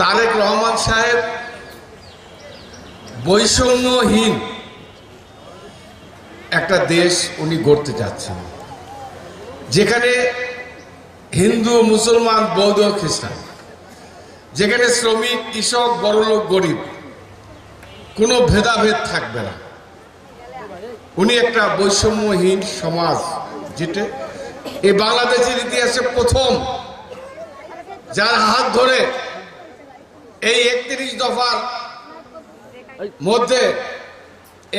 তারেক রহমান সাহেব বৈষম্যহীন একটা দেশ উনি গড়তে যাচ্ছেন, যেখানে হিন্দু, মুসলমান, বৌদ্ধ, খ্রিস্টান, যেখানে শ্রমিক, কৃষক, বড়লোক, গরিব কোনো ভেদাভেদ থাকবে না। উনি একটা বৈষম্যহীন সমাজ, যেটা এই বাংলাদেশের ইতিহাসে প্রথম, যার হাত ধরে এই 31 দফার মধ্যে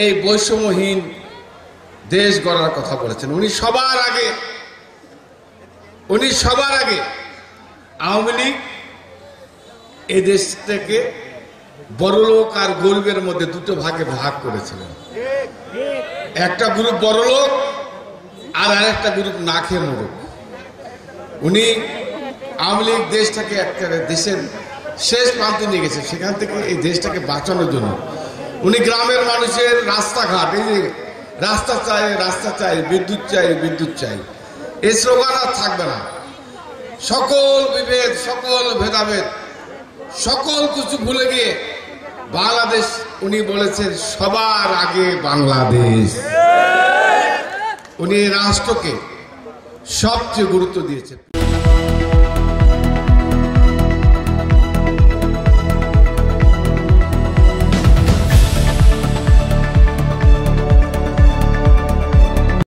এই বৈষম্যহীন দেশ গড়ার কথা বলেছেন। উনি সবার আগে আওয়ামী লীগ এই দেশ থেকে বড়লোক আর গরিবের মধ্যে দুটো ভাগে ভাগ করেছিলেন। একটা গ্রুপ বড়লোক আর আরেকটা গ্রুপ না খেয়ে মরুক। উনি আওয়ামী লীগ দেশটাকে একটা দেশের শেষ প্রান্তে নিয়ে গেছে। সেখান থেকে এই দেশটাকে বাঁচানোর জন্য উনি গ্রামের মানুষের রাস্তাঘাট, এই যে রাস্তা চাই, রাস্তা চাই, বিদ্যুৎ চাই, বিদ্যুৎ চাই, এই স্লোগান আর থাকবে না। সকল বিভেদ, সকল ভেদাভেদ, সকল কিছু ভুলে গিয়ে বাংলাদেশ, উনি বলেছেন সবার আগে বাংলাদেশ। উনি রাষ্ট্রকে সবচেয়ে গুরুত্ব দিয়েছেন।